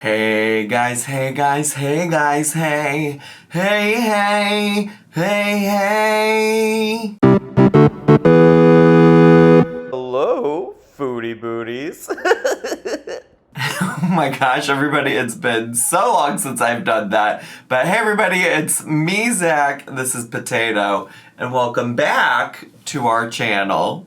Hey guys, hey guys, hey guys, hey, hey, hey, hey, hey. Hello, foodie booties. Oh my gosh, everybody, it's been so long since I've done that. But hey everybody, it's me, Zach. This is Potato, and welcome back to our channel.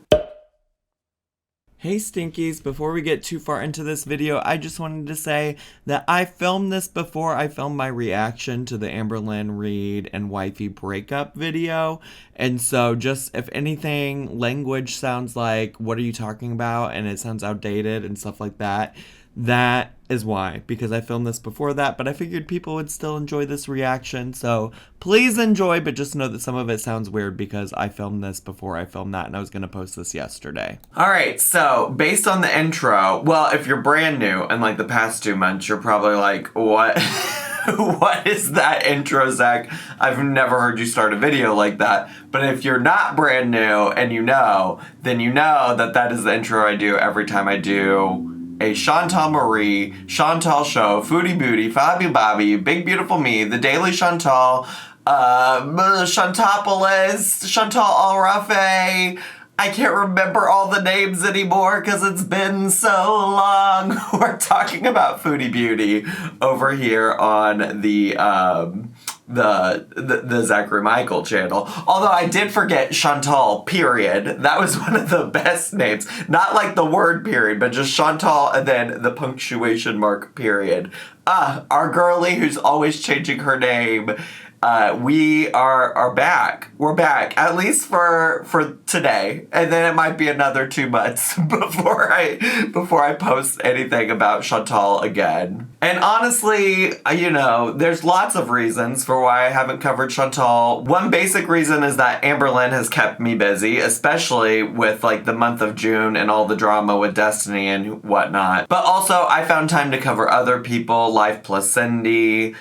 Hey Stinkies, before we get too far into this video, I just wanted to say that I filmed this before I filmed my reaction to the Amberlynn Reid and Wifey breakup video. And so just, if anything, language sounds like, what are you talking about? And it sounds outdated and stuff like that. That is why, because I filmed this before that, but I figured people would still enjoy this reaction, so please enjoy, but just know that some of it sounds weird because I filmed this before I filmed that, and I was going to post this yesterday. Alright, so, based on the intro, well, if you're brand new, and like the past 2 months, you're probably like, what? What is that intro, Zach? I've never heard you start a video like that. But if you're not brand new, and you know, then you know that that is the intro I do every time I do a Chantal Marie, Chantal Show, Foodie Booty, Fabby Bobby, Big Beautiful Me, The Daily Chantal, Chantopolis, Chantal Alrafe. I can't remember all the names anymore because it's been so long. We're talking about Foodie Beauty over here on the Zachary Michael channel. Although I did forget Chantal, period. That was one of the best names. Not like the word period, but just Chantal and then the punctuation mark period. Our girlie who's always changing her name. We are back. We're back, at least for today, and then it might be another 2 months before I post anything about Chantal again. And honestly, you know, there's lots of reasons for why I haven't covered Chantal. One basic reason is that Amberlynn has kept me busy, especially with like the month of June and all the drama with Destiny and whatnot. But also, I found time to cover other people, Life plus Cindy,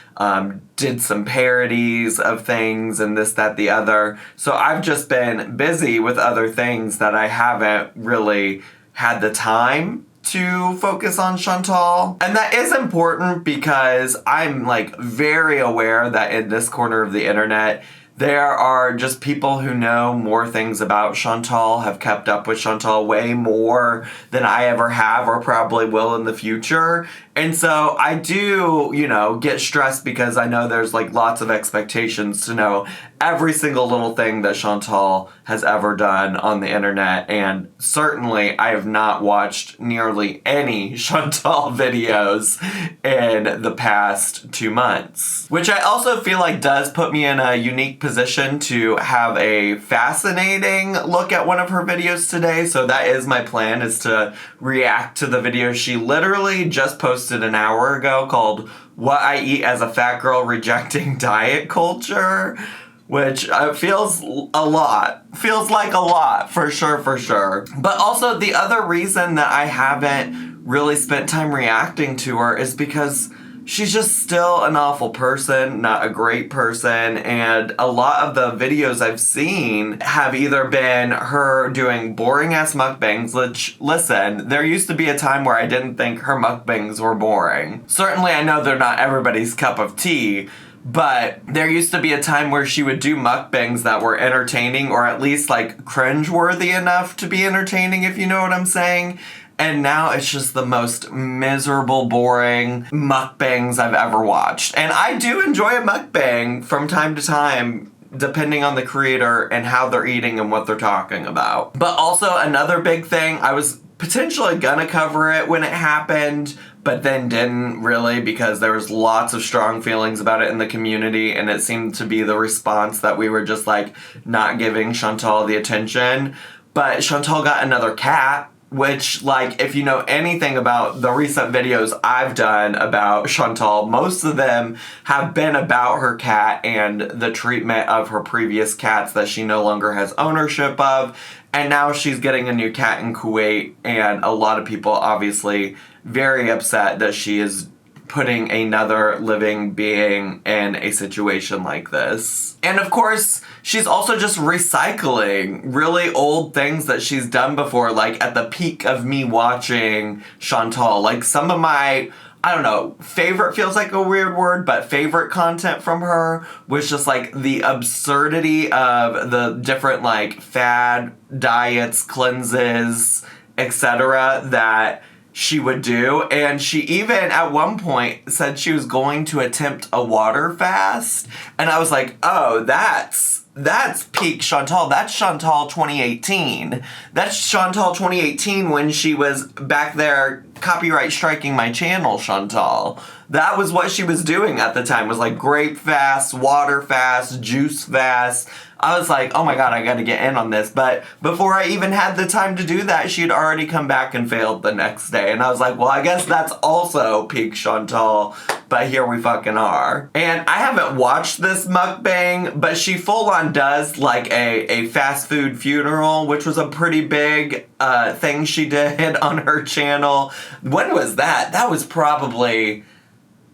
did some parodies of things and this, that, the other. So I've just been busy with other things that I haven't really had the time to focus on Chantal. And that is important because I'm like very aware that in this corner of the internet, there are just people who know more things about Chantal, have kept up with Chantal way more than I ever have or probably will in the future. And so I do, you know, get stressed because I know there's like lots of expectations to know every single little thing that Chantal has ever done on the internet. And certainly I have not watched nearly any Chantal videos in the past 2 months. Which I also feel like does put me in a unique position to have a fascinating look at one of her videos today. So that is my plan, is to react to the video she literally just posted an hour ago called What I Eat as a Fat Girl Rejecting Diet Culture, which feels a lot. Feels like a lot, for sure. But also the other reason that I haven't really spent time reacting to her is because she's just still an awful person, not a great person, and a lot of the videos I've seen have either been her doing boring-ass mukbangs, which, listen, there used to be a time where I didn't think her mukbangs were boring. Certainly I know they're not everybody's cup of tea, but there used to be a time where she would do mukbangs that were entertaining, or at least, like, cringe-worthy enough to be entertaining, if you know what I'm saying. And now it's just the most miserable, boring mukbangs I've ever watched. And I do enjoy a mukbang from time to time, depending on the creator and how they're eating and what they're talking about. But also another big thing, I was potentially gonna cover it when it happened, but then didn't really because there was lots of strong feelings about it in the community, and it seemed to be the response that we were just like not giving Chantal the attention. But Chantal got another cat, which, like, if you know anything about the recent videos I've done about Chantal, most of them have been about her cat and the treatment of her previous cats that she no longer has ownership of. And now she's getting a new cat in Kuwait, and a lot of people obviously very upset that she is putting another living being in a situation like this. And of course, she's also just recycling really old things that she's done before, like at the peak of me watching Chantal. Like some of my I don't know, favorite feels like a weird word, but favorite content from her was just like the absurdity of the different like fad diets, cleanses, etc. that she would do. And she even at one point said she was going to attempt a water fast. And I was like, oh, that's peak Chantal. That's Chantal 2018. That's Chantal 2018 when she was back there copyright striking my channel, Chantal. That was what she was doing at the time, was like grape fast, water fast, juice fast. I was like, oh my god, I gotta get in on this. But before I even had the time to do that, she had already come back and failed the next day. And I was like, well, I guess that's also peak Chantal, but here we fucking are. And I haven't watched this mukbang, but she full on does like a fast food funeral, which was a pretty big thing she did on her channel. When was that? That was probably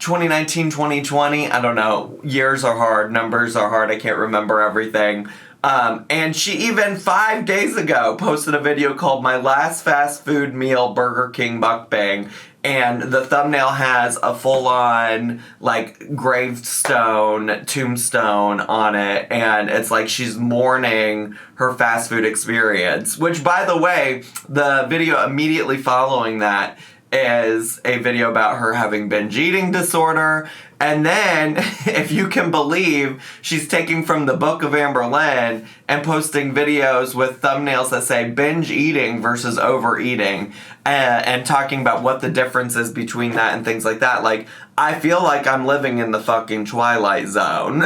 2019, 2020, I don't know. Years are hard, numbers are hard, I can't remember everything. And she even 5 days ago posted a video called My Last Fast Food Meal Burger King Mukbang. And the thumbnail has a full-on, like, gravestone, tombstone on it. And it's like she's mourning her fast food experience. Which, by the way, the video immediately following that is a video about her having binge eating disorder. And then, if you can believe, she's taking from the Book of Amber Lynn and posting videos with thumbnails that say binge eating versus overeating, and talking about what the difference is between that and things like that. Like, I feel like I'm living in the fucking Twilight Zone.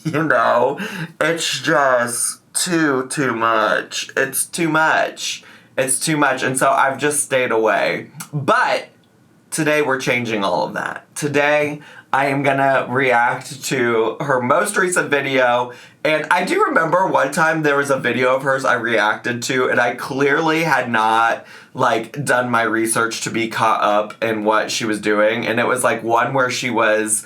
You know? It's just too much. It's too much. It's too much, and so I've just stayed away. But today we're changing all of that. Today I am gonna react to her most recent video, and I do remember one time there was a video of hers I reacted to, and I clearly had not like done my research to be caught up in what she was doing, and it was like one where she was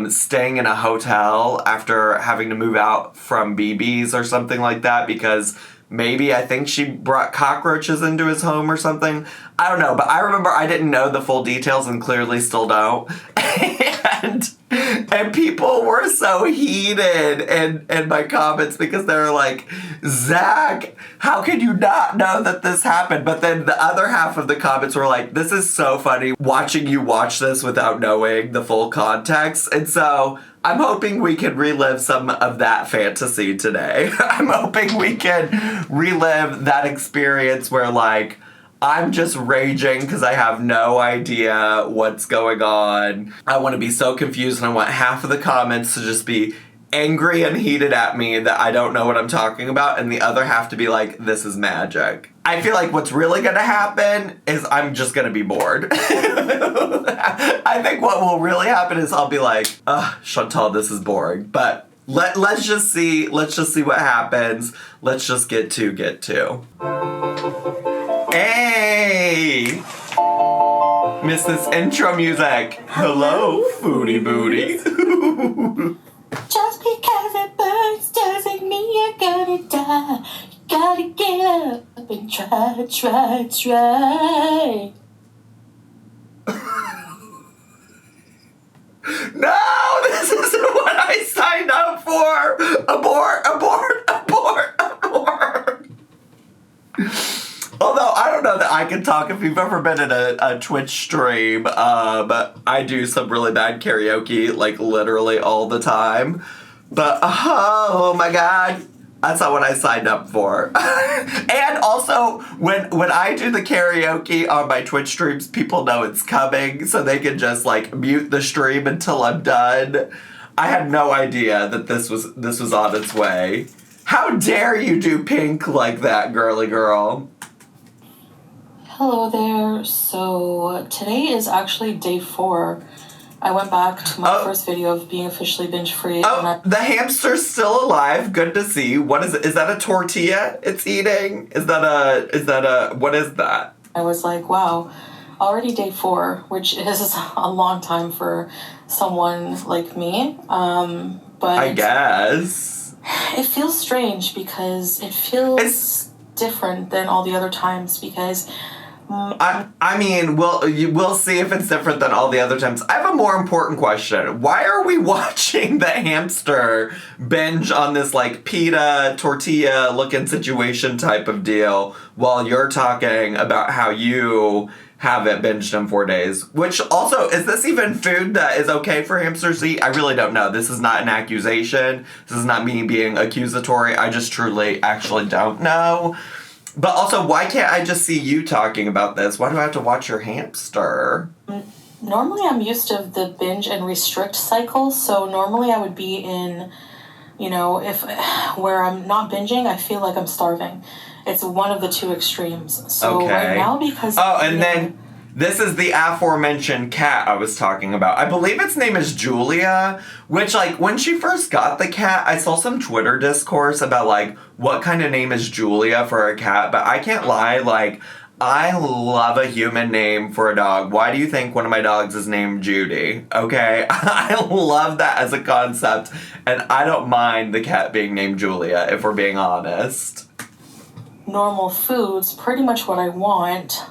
staying in a hotel after having to move out from BB's or something like that because maybe I think she brought cockroaches into his home or something. I don't know, but I remember I didn't know the full details and clearly still don't. And people were so heated in my comments because they were like, Zach, how could you not know that this happened? But then the other half of the comments were like, this is so funny watching you watch this without knowing the full context. And so I'm hoping we can relive some of that fantasy today. I'm hoping we can relive that experience where, like, I'm just raging because I have no idea what's going on. I want to be so confused, and I want half of the comments to just be angry and heated at me that I don't know what I'm talking about, and the other half to be like, this is magic. I feel like what's really going to happen is I'm just going to be bored. I think what will really happen is I'll be like, Chantal, this is boring. But let's just see what happens. Let's just get to. Hey! Miss this intro music. Hello, Foodie Booty. Just because it burns doesn't mean you're gonna die. You gotta get up and try. No, this isn't what I signed up for. Abort. Although, I don't know that I can talk. If you've ever been in a Twitch stream, I do some really bad karaoke, like, literally all the time. But, oh my god, that's not what I signed up for. And also, when I do the karaoke on my Twitch streams, people know it's coming, so they can just, like, mute the stream until I'm done. I had no idea that this was on its way. How dare you do pink like that, girly girl? Hello there. So today is actually day 4. I went back to my first video of being officially binge-free. The hamster's still alive. Good to see. What is it? Is that a tortilla it's eating? What is that? I was like, wow, already day 4, which is a long time for someone like me. But I guess. It feels strange because it feels different than all the other times because I mean, we'll see if it's different than all the other times. I have a more important question. Why are we watching the hamster binge on this, like, pita, tortilla-looking situation type of deal while you're talking about how you have it binged in 4 days? Which also, is this even food that is okay for hamsters to eat? I really don't know. This is not an accusation. This is not me being accusatory. I just truly actually don't know. But also, why can't I just see you talking about this? Why do I have to watch your hamster? Normally, I'm used to the binge and restrict cycle. So normally I would be in, where I'm not binging, I feel like I'm starving. It's one of the two extremes. So right now, because... Oh, and then this is the aforementioned cat I was talking about. I believe its name is Julia, which, like, when she first got the cat, I saw some Twitter discourse about, like, what kind of name is Julia for a cat, but I can't lie, like, I love a human name for a dog. Why do you think one of my dogs is named Judy? Okay? I love that as a concept, and I don't mind the cat being named Julia, if we're being honest. Normal foods, pretty much what I want,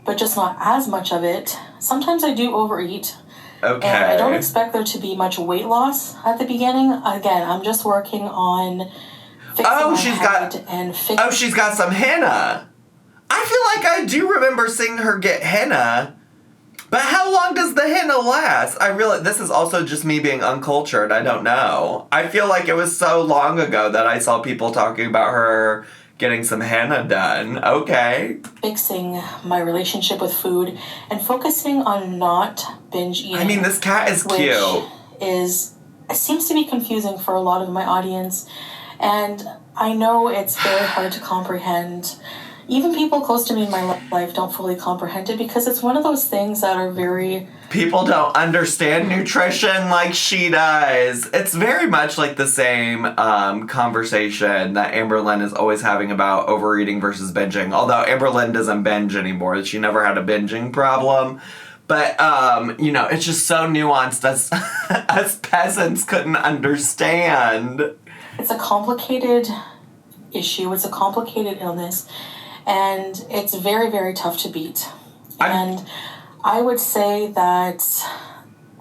but just not as much of it. Sometimes I do overeat. Okay. And I don't expect there to be much weight loss at the beginning. Again, I'm just working on fixing she's got some henna. I feel like I do remember seeing her get henna. But how long does the henna last? This is also just me being uncultured. I don't know. I feel like it was so long ago that I saw people talking about her getting some henna done. Okay. Fixing my relationship with food and focusing on not binge eating. I mean, this cat is cute. It seems to be confusing for a lot of my audience. And I know it's very hard to comprehend. Even people close to me in my life don't fully comprehend it because it's one of those things that are very... People don't understand nutrition like she does. It's very much like the same conversation that Amberlynn is always having about overeating versus binging. Although Amberlynn doesn't binge anymore. She never had a binging problem. But, it's just so nuanced as peasants couldn't understand. It's a complicated issue. It's a complicated illness. And it's very, very tough to beat. And I would say that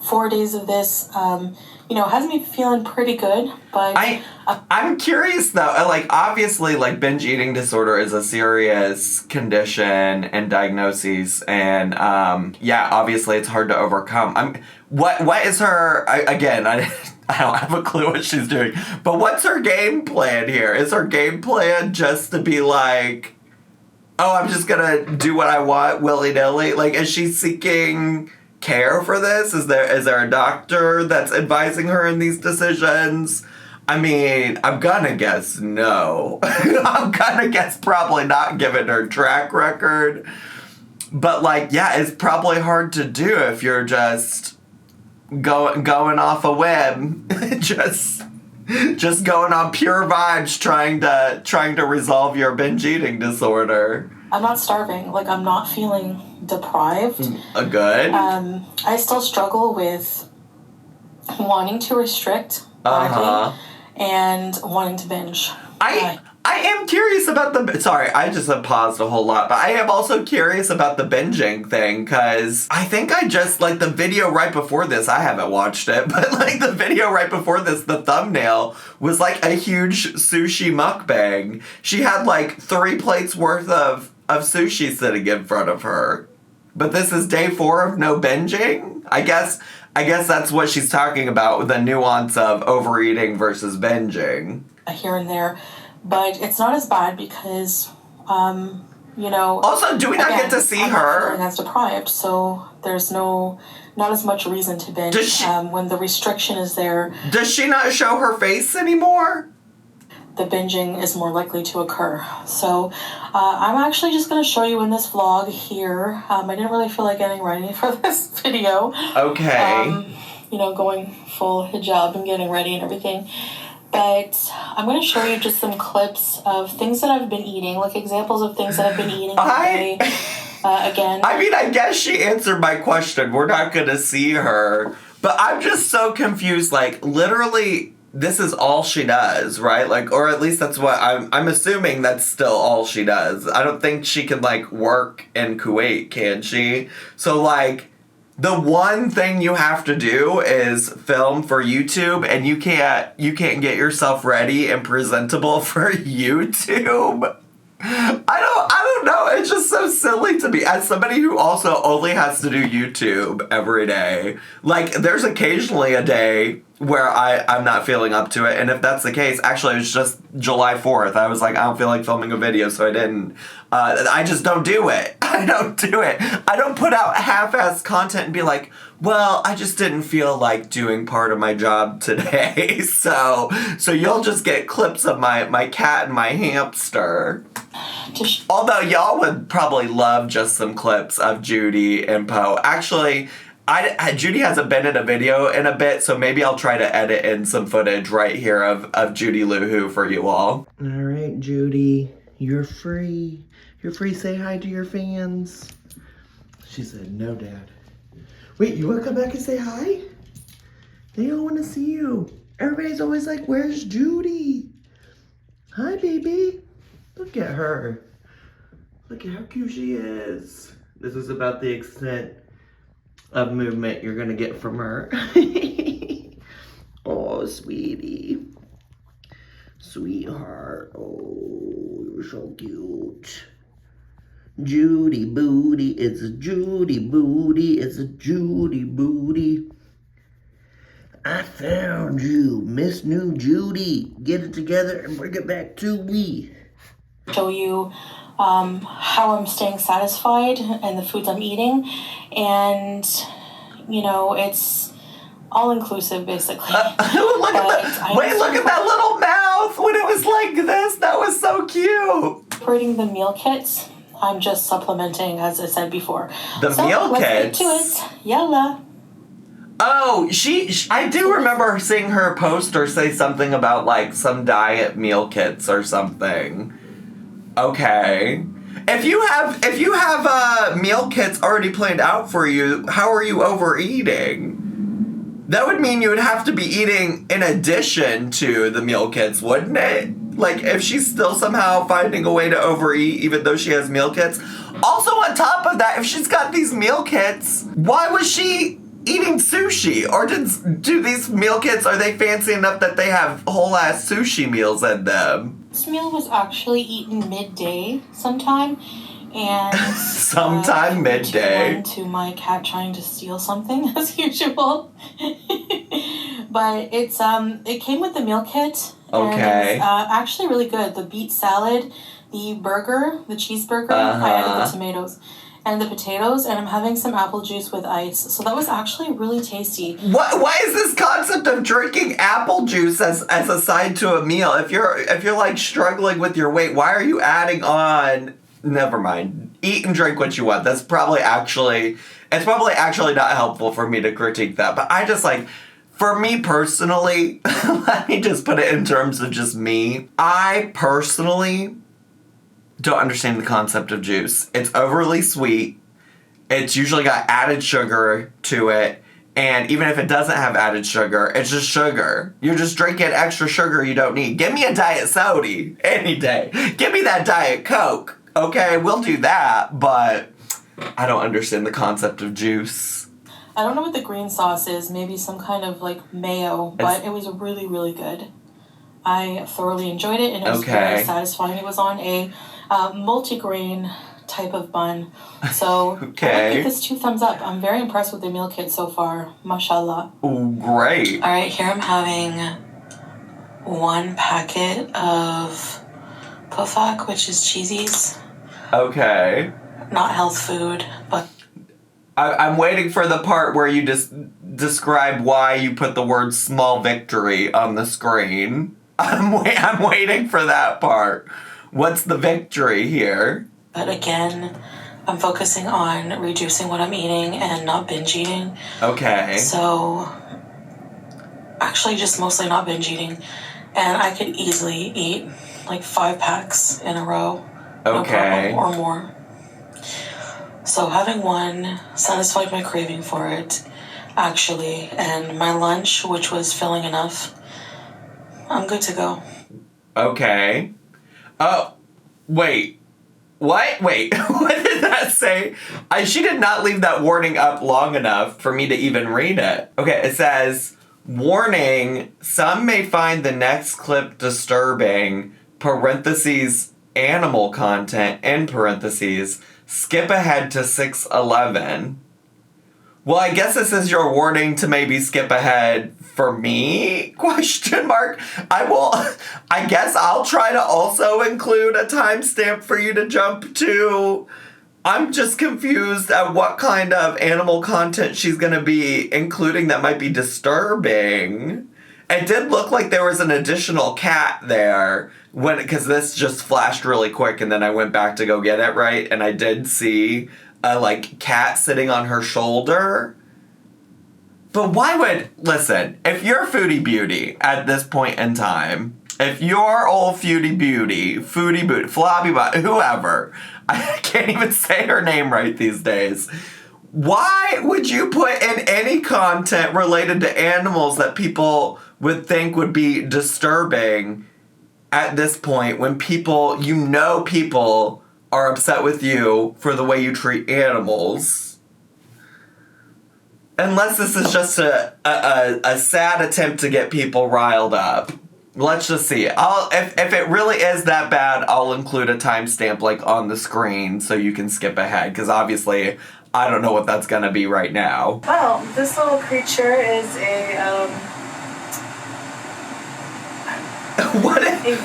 4 days of this, has me feeling pretty good. But I'm curious, though. Like, obviously, like, binge eating disorder is a serious condition and diagnosis. And, obviously it's hard to overcome. What is her... I don't have a clue what she's doing. But what's her game plan here? Is her game plan just to be like... Oh, I'm just gonna do what I want willy-nilly? Like, is she seeking care for this? Is there a doctor that's advising her in these decisions? I mean, I'm gonna guess no. I'm gonna guess probably not given her track record. But, like, yeah, it's probably hard to do if you're just going off a whim. Just going on pure vibes trying to resolve your binge eating disorder. I'm not starving. Like, I'm not feeling deprived. Good. I still struggle with wanting to restrict and wanting to binge. I am curious about sorry, I just have paused a whole lot, but I am also curious about the binging thing, because I think I just, like, the video right before this, I haven't watched it, but, like, the video right before this, the thumbnail was, like, a huge sushi mukbang. She had, like, 3 plates worth of sushi sitting in front of her. But this is day 4 of no binging? I guess that's what she's talking about, with the nuance of overeating versus binging. Here and there. But it's not as bad because, Also, do we not get to see her? I'm not feeling as deprived, so there's not as much reason to binge when the restriction is there. Does she not show her face anymore? The binging is more likely to occur. So I'm actually just going to show you in this vlog here. I didn't really feel like getting ready for this video. Okay. Going full hijab and getting ready and everything. But I'm going to show you just some clips of things that I've been eating, like examples of things that I've been eating today. Again. I mean, I guess she answered my question. We're not going to see her. But I'm just so confused. Like, literally, this is all she does, right? Like, or at least that's what I'm assuming that's still all she does. I don't think she can, like, work in Kuwait, can she? So, like, the one thing you have to do is film for YouTube, and you can't get yourself ready and presentable for YouTube. I don't know. It's just so silly to me. As somebody who also only has to do YouTube every day, like, there's occasionally a day where I'm not feeling up to it. And if that's the case, actually, it was just July 4th. I was like, I don't feel like filming a video, so I didn't. I just don't do it. I don't do it. I don't put out half-assed content and be like, well, I just didn't feel like doing part of my job today. So you'll just get clips of my cat and my hamster. Although y'all would probably love just some clips of Judy and Poe. Actually, Judy hasn't been in a video in a bit, so maybe I'll try to edit in some footage right here of Judy Lou Who for you all. All right, Judy, you're free. You're free. Say hi to your fans. She said, no, Dad. Wait, you want to come back and say hi? They all want to see you. Everybody's always like, where's Judy? Hi, baby. Look at her. Look at how cute she is. This is about the extent of movement you're gonna get from her. Oh, sweetie. Sweetheart. Oh, you're so cute. Judy Booty, it's a Judy Booty, it's a Judy Booty. I found you, Miss New Judy. Get it together and bring it back to me. Show you how I'm staying satisfied and the foods I'm eating, and you know, it's all inclusive basically. Look at that little mouth when it was like this. That was so cute. Operating the meal kits, I'm just supplementing, as I said before. The meal kits? Let's get to it. Yalla. Oh, I do remember seeing her post or say something about, like, some diet meal kits or something. Okay. If you have meal kits already planned out for you, how are you overeating? That would mean you would have to be eating in addition to the meal kits, wouldn't it? Like, if she's still somehow finding a way to overeat even though she has meal kits. Also, on top of that, if she's got these meal kits, why was she eating sushi? Or do these meal kits, are they fancy enough that they have whole ass sushi meals in them? This meal was actually eaten midday sometime, and sometime midday. To my cat trying to steal something as usual. But it came with the meal kit. Okay. And it's actually really good. The beet salad, the burger, the cheeseburger. I added the tomatoes and the potatoes, and I'm having some apple juice with ice. So that was actually really tasty. Why is this concept of drinking apple juice as a side to a meal? If you're like struggling with your weight, why are you adding on? Never mind. Eat and drink what you want. It's probably actually not helpful for me to critique that. But I just like, for me personally, let me just put it in terms of just me. I personally don't understand the concept of juice. It's overly sweet. It's usually got added sugar to it. And even if it doesn't have added sugar, it's just sugar. You're just drinking extra sugar you don't need. Give me a diet soda any day. Give me that Diet Coke. Okay, we'll do that. But I don't understand the concept of juice. I don't know what the green sauce is. Maybe some kind of like mayo. But it was really, really good. I thoroughly enjoyed it, and it was very satisfying. It was on a multigrain type of bun. So I give this 2 thumbs up. I'm very impressed with the meal kit so far. Mashallah. Ooh, great. All right, here I'm having 1 packet of pofak, which is cheesies. Okay. Not health food, but I'm waiting for the part where you just describe why you put the word small victory on the screen. I'm waiting for that part. What's the victory here? But again, I'm focusing on reducing what I'm eating and not binge eating. Okay. So, actually just mostly not binge eating. And I could easily eat like 5 packs in a row. Okay. No problem, or more. So having one satisfied my craving for it, actually. And my lunch, which was filling enough, I'm good to go. Okay. Oh, wait. What? Wait, what did that say? She did not leave that warning up long enough for me to even read it. Okay, it says, warning, some may find the next clip disturbing, parentheses, animal content, end parentheses, skip ahead to 6:11. Well, I guess this is your warning to maybe skip ahead for me? Question mark. I guess I'll try to also include a timestamp for you to jump to. I'm just confused at what kind of animal content she's going to be including that might be disturbing. It did look like there was an additional cat there because this just flashed really quick and then I went back to go get it, right? And I did see a cat sitting on her shoulder. But listen, if you're Foodie Beauty at this point in time, if you're old Foodie Beauty, Flobby Bot, whoever, I can't even say her name right these days, why would you put in any content related to animals that people would think would be disturbing at this point when people are upset with you for the way you treat animals? Unless this is just a sad attempt to get people riled up. Let's just see. If it really is that bad, I'll include a timestamp on the screen so you can skip ahead. Because obviously, I don't know what that's going to be right now. Well, this little creature is a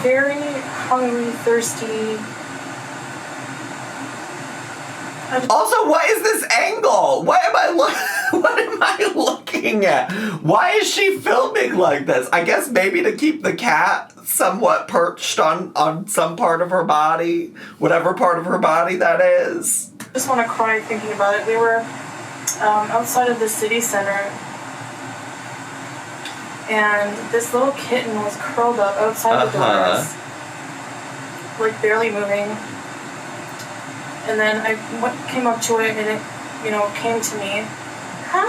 very hungry, thirsty... Also, what is this angle? What am I looking at? Why is she filming like this? I guess maybe to keep the cat somewhat perched on some part of her body, whatever part of her body that is. I just want to cry thinking about it. We were outside of the city center, and this little kitten was curled up outside the doors, barely moving. And then I came up to it, and it, came to me. Hi.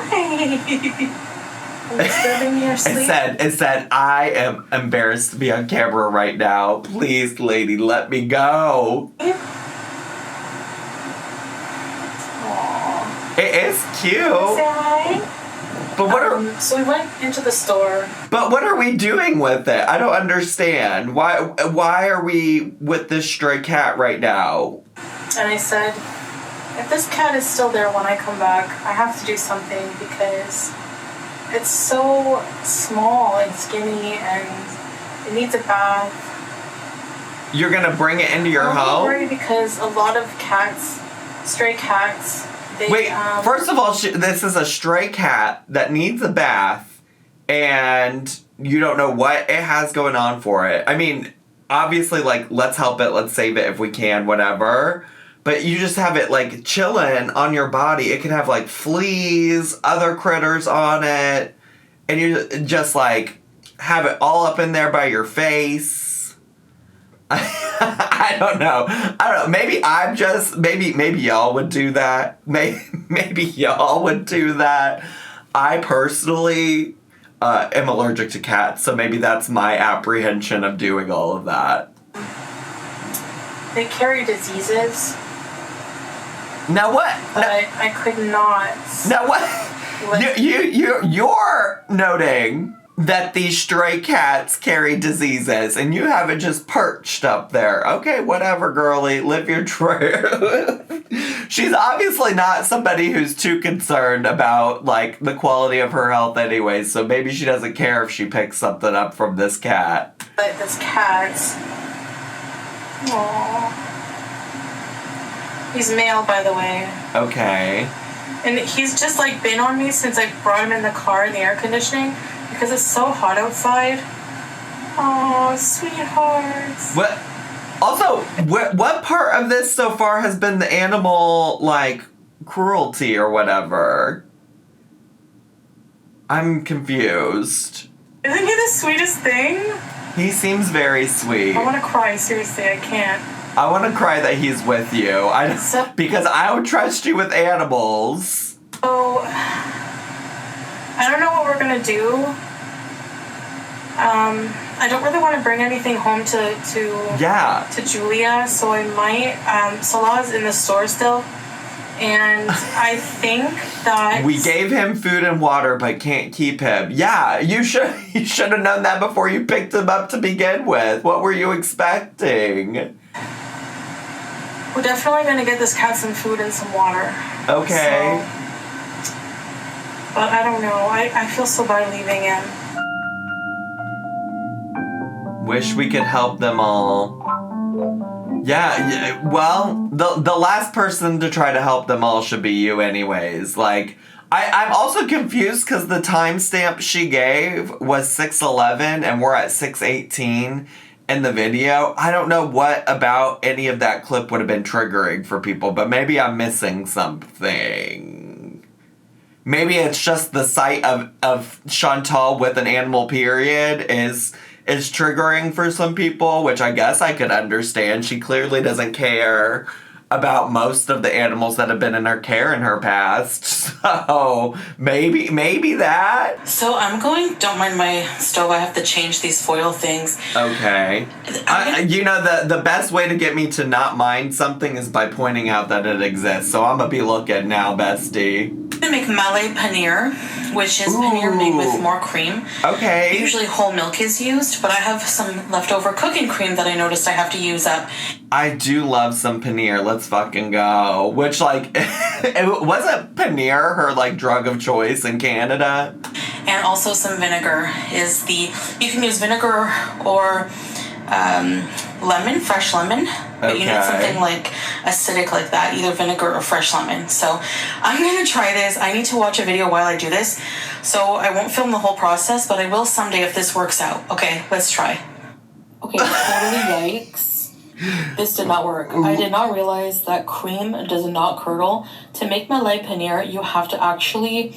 I'm disturbing your sleep. It said, I am embarrassed to be on camera right now. Please, lady, let me go. Aww. It is cute. Say hi. But so we went into the store. But what are we doing with it? I don't understand. Why are we with this stray cat right now? And I said, if this cat is still there when I come back, I have to do something because it's so small and skinny and it needs a bath. You're going to bring it into your home? I'm worried because a lot of cats, stray cats, Wait, first of all, this is a stray cat that needs a bath and you don't know what it has going on for it. I mean, obviously, let's help it, let's save it if we can, whatever. But you just have it, chilling on your body. It could have, fleas, other critters on it. And you just, have it all up in there by your face. I don't know. Maybe maybe y'all would do that. Maybe y'all would do that. I personally am allergic to cats, so maybe that's my apprehension of doing all of that. They carry diseases. Now what? But I could not. Now what? You're noting that these stray cats carry diseases, and you have it just perched up there. Okay, whatever, girlie. Live your truth. She's obviously not somebody who's too concerned about, the quality of her health anyway, so maybe she doesn't care if she picks something up from this cat. But this cat... Aww. He's male, by the way. Okay. And he's just, been on me since I brought him in the car in the air conditioning because it's so hot outside. Oh, sweethearts. What? Also, what part of this so far has been the animal, cruelty or whatever? I'm confused. Isn't he the sweetest thing? He seems very sweet. I want to cry, seriously, I can't. I want to cry that he's with you. Because I don't trust you with animals. So, I don't know what we're going to do. I don't really want to bring anything home to Julia, so I might. Salah's in the store still, and I think that we gave him food and water, but can't keep him. Yeah, you should have known that before you picked him up to begin with. What were you expecting? We're definitely gonna get this cat some food and some water. Okay. But I don't know. I feel so bad leaving him. Wish we could help them all. Yeah, well, the last person to try to help them all should be you anyways. Like, I'm also confused because the timestamp she gave was 6:11 and we're at 6:18 in the video. I don't know what about any of that clip would have been triggering for people, but maybe I'm missing something. Maybe it's just the sight of Chantal with an animal period is triggering for some people, which I guess I could understand. She clearly doesn't care about most of the animals that have been in her care in her past. So maybe that. So don't mind my stove. I have to change these foil things. Okay. The best way to get me to not mind something is by pointing out that it exists. So I'm gonna be looking now, bestie. I'm gonna make malay paneer, which is paneer made with more cream. Okay. Usually whole milk is used, but I have some leftover cooking cream that I noticed I have to use up. I do love some paneer. Let's fucking go. Which, like, wasn't paneer her, like, drug of choice in Canada? And also some vinegar you can use vinegar or lemon, fresh lemon. But you need something like acidic like that, either vinegar or fresh lemon. So I'm going to try this. I need to watch a video while I do this. So I won't film the whole process, but I will someday if this works out. Okay, let's try. Okay, totally yikes. This did not work. I did not realize that cream does not curdle. To make malay paneer, you have to actually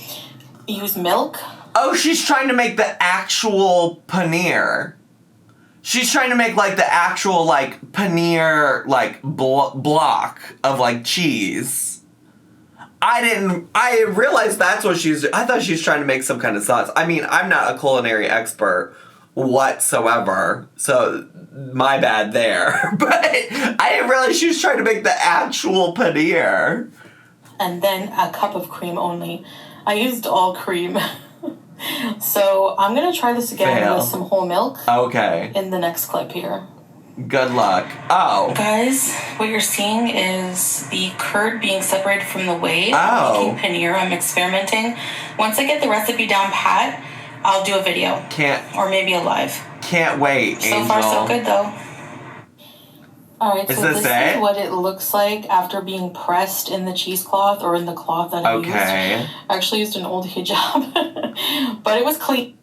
use milk. Oh, she's trying to make the actual paneer. She's trying to make, like, the actual, like, paneer, like, block of, like, cheese. I realized that's what I thought she was trying to make some kind of sauce. I mean, I'm not a culinary expert whatsoever, so my bad there. But I didn't realize she was trying to make the actual paneer. And then a cup of cream only. I used all cream. So I'm going to try this again with some whole milk. Okay. In the next clip here. Good luck. Oh. Guys, what you're seeing is the curd being separated from the whey. I'm making paneer. I'm experimenting. Once I get the recipe down pat, I'll do a video. Or maybe a live. Can't wait, Angel. So far, so good, though. Alright, so this is what it looks like after being pressed in the cheesecloth or in the cloth that I used. I actually used an old hijab, but it was clean.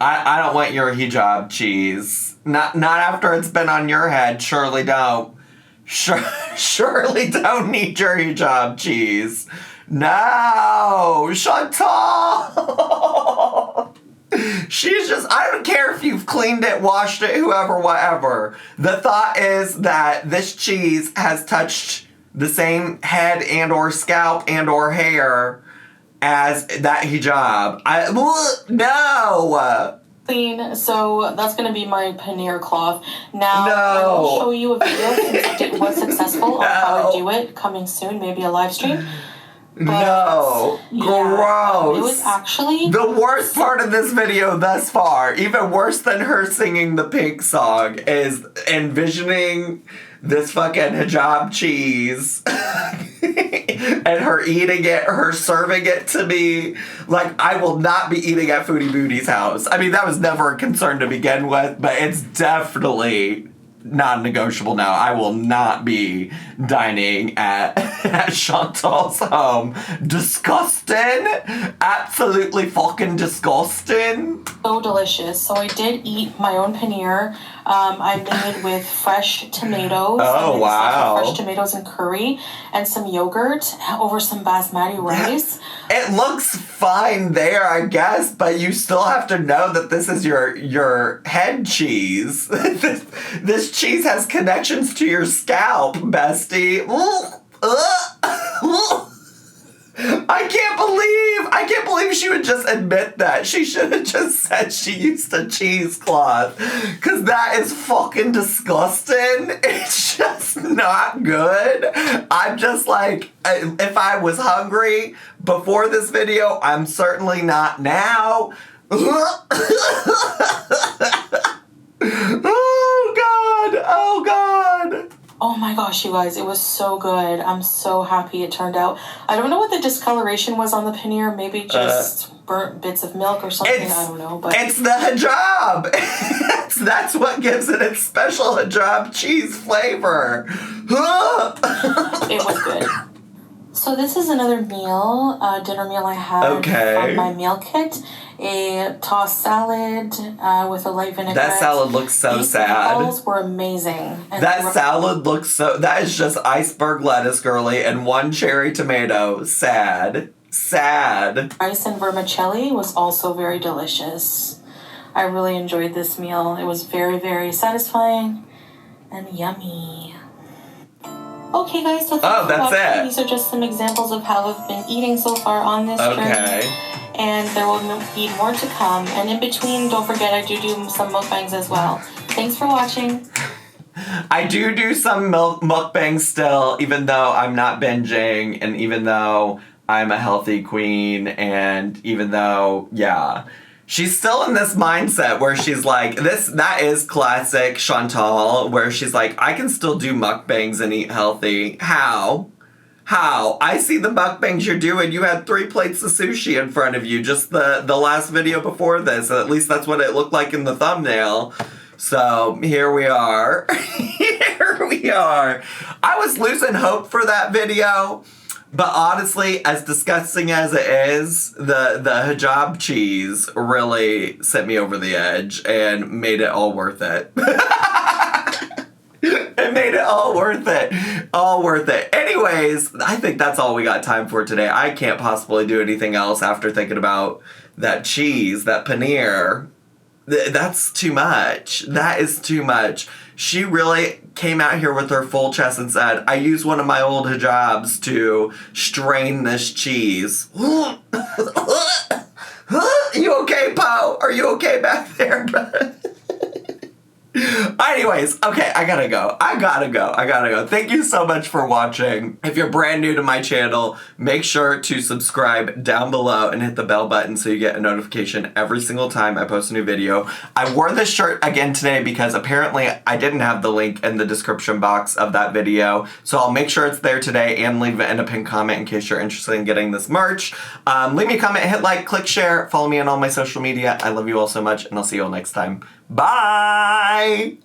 I don't want your hijab cheese. Not after it's been on your head. Surely don't. Surely don't need your hijab cheese. No, Chantal. She's just, I don't care if you've cleaned it, washed it, whoever, whatever. The thought is that this cheese has touched the same head and or scalp and or hair as that hijab. No! Clean, so that's going to be my paneer cloth. Now, I will show you a video since it was successful on how to do it, coming soon, maybe a live stream. But, gross. It was actually the worst part of this video thus far, even worse than her singing the Pink song, is envisioning this fucking hijab cheese and her eating it, her serving it to me. Like, I will not be eating at Foodie Booty's house. I mean, that was never a concern to begin with, but it's definitely non-negotiable now. I will not be dining at Chantal's home. Disgusting. Absolutely fucking disgusting. So delicious. So I did eat my own paneer. I made with fresh tomatoes. Oh, wow. Fresh tomatoes and curry and some yogurt over some basmati rice. It looks fine there, I guess, but you still have to know that this is your head cheese. This cheese has connections to your scalp, bestie. I can't believe she would just admit that. She should have just said she used a cheesecloth. Because that is fucking disgusting. It's just not good. I'm just like, if I was hungry before this video, I'm certainly not now. Oh, God. Oh, God. Oh my gosh, you guys, it was so good. I'm so happy it turned out. I don't know what the discoloration was on the paneer. Maybe just burnt bits of milk or something. I don't know. But it's the hijab. That's what gives it its special hijab cheese flavor. It was good. So this is another meal, dinner meal I had from my meal kit. A tossed salad with a light vinaigrette. That salad looks so sad. These meatballs were amazing. And that is just iceberg lettuce, girly, and one cherry tomato. Sad. Rice and vermicelli was also very delicious. I really enjoyed this meal. It was very, very satisfying and yummy. Okay, guys, so thanks for watching. It. These are just some examples of how I've been eating so far on this journey. And there will be more to come. And in between, don't forget, I do some mukbangs as well. Thanks for watching. I do some mukbangs still, even though I'm not binging, and even though I'm a healthy queen, and even though, she's still in this mindset where she's like, that is classic Chantal, where she's like, I can still do mukbangs and eat healthy. How? I see the mukbangs you're doing. You had 3 plates of sushi in front of you just the last video before this. At least that's what it looked like in the thumbnail. So here we are. I was losing hope for that video. But honestly, as disgusting as it is, the hijab cheese really sent me over the edge and made it all worth it. It made it all worth it. All worth it. Anyways, I think that's all we got time for today. I can't possibly do anything else after thinking about that cheese, that paneer. That's too much. That is too much. She really came out here with her full chest and said, I used one of my old hijabs to strain this cheese. You okay, Poe? Are you okay back there? Anyways, okay, I gotta go. Thank you so much for watching. If you're brand new to my channel, make sure to subscribe down below and hit the bell button so you get a notification every single time I post a new video. I wore this shirt again today because apparently I didn't have the link in the description box of that video, so I'll make sure it's there today and leave it in a pinned comment in case you're interested in getting this merch. Leave me a comment, hit like, click share, follow me on all my social media. I love you all so much, and I'll see you all next time. Bye!